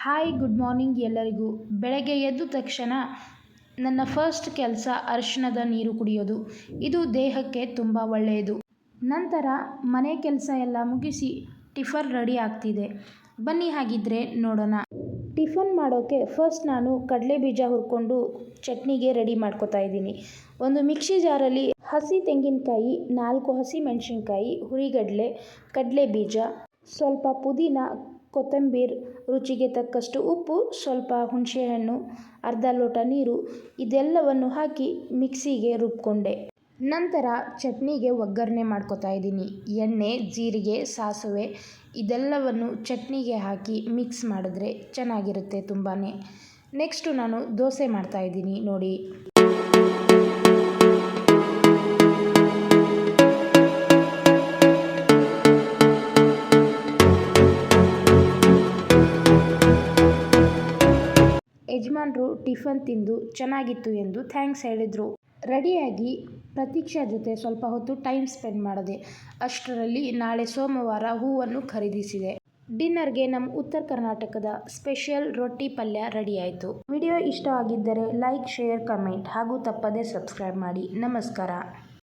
Hi good morning ಎಲ್ಲರಿಗೂ. ಬೆಳಗ್ಗೆ ಎದ್ದ ತಕ್ಷಣ ನನ್ನ ಫಸ್ಟ್ ಕೆಲಸ ಅರಿಶಿಣದ ನೀರು ಕುಡಿಯೋದು. ಇದು ದೇಹಕ್ಕೆ ತುಂಬ ಒಳ್ಳೆಯದು. ನಂತರ ಮನೆ ಕೆಲಸ ಎಲ್ಲ ಮುಗಿಸಿ ಟಿಫನ್ ರೆಡಿ ಆಗ್ತಿದೆ. ಬನ್ನಿ ಹಾಗಿದ್ರೆ ನೋಡೋಣ. ಟಿಫನ್ ಮಾಡೋಕ್ಕೆ ಫಸ್ಟ್ ನಾನು ಕಡಲೆ ಬೀಜ ಹುರ್ಕೊಂಡು ಚಟ್ನಿಗೆ ರೆಡಿ ಮಾಡ್ಕೊತಾ ಇದ್ದೀನಿ. ಒಂದು ಮಿಕ್ಸಿ ಜಾರಲ್ಲಿ ಹಸಿ ತೆಂಗಿನಕಾಯಿ, 4 ಹಸಿ ಮೆಣಸಿನ್ಕಾಯಿ, ಹುರಿಗಡಲೆ, ಕಡಲೆ ಬೀಜ, ಸ್ವಲ್ಪ ಪುದೀನ, ಕೊತ್ತಂಬರಿ, ರುಚಿಗೆ ತಕ್ಕಷ್ಟು ಉಪ್ಪು, ಸ್ವಲ್ಪ ಹುಣಸೆಹಣ್ಣು, ಅರ್ಧ ಲೋಟ ನೀರು ಇದೆಲ್ಲವನ್ನು ಹಾಕಿ ಮಿಕ್ಸಿಗೆ ರುಬ್ಕೊಂಡೆ. ನಂತರ ಚಟ್ನಿಗೆ ಒಗ್ಗರಣೆ ಮಾಡ್ಕೊತಾ ಇದ್ದೀನಿ. ಎಣ್ಣೆ, ಜೀರಿಗೆ, ಸಾಸಿವೆ ಇದೆಲ್ಲವನ್ನು ಚಟ್ನಿಗೆ ಹಾಕಿ ಮಿಕ್ಸ್ ಮಾಡಿದ್ರೆ ಚೆನ್ನಾಗಿರುತ್ತೆ ತುಂಬಾ. ನೆಕ್ಸ್ಟು ನಾನು ದೋಸೆ ಮಾಡ್ತಾ ಇದ್ದೀನಿ ನೋಡಿ. ಯಜಮಾನ್ರು ಟಿಫನ್ ತಿಂದು ಚೆನ್ನಾಗಿತ್ತು ಎಂದು ಥ್ಯಾಂಕ್ಸ್ ಹೇಳಿದರು. ರೆಡಿಯಾಗಿ ಪ್ರತೀಕ್ಷಾ ಜೊತೆ ಸ್ವಲ್ಪ ಹೊತ್ತು ಟೈಮ್ ಸ್ಪೆಂಡ್ ಮಾಡಿದೆ. ಅಷ್ಟರಲ್ಲಿ ನಾಳೆ ಸೋಮವಾರ ಹೂವನ್ನು ಖರೀದಿಸಿದೆ. ಡಿನ್ನರ್ಗೆ ನಮ್ಮ ಉತ್ತರ ಕರ್ನಾಟಕದ ಸ್ಪೆಷಲ್ ರೊಟ್ಟಿ ಪಲ್ಯ ರೆಡಿ ಆಯಿತು. ವಿಡಿಯೋ ಇಷ್ಟ ಆಗಿದ್ದರೆ ಲೈಕ್, ಶೇರ್, ಕಮೆಂಟ್ ಹಾಗೂ ತಪ್ಪದೇ ಸಬ್ಸ್ಕ್ರೈಬ್ ಮಾಡಿ. ನಮಸ್ಕಾರ.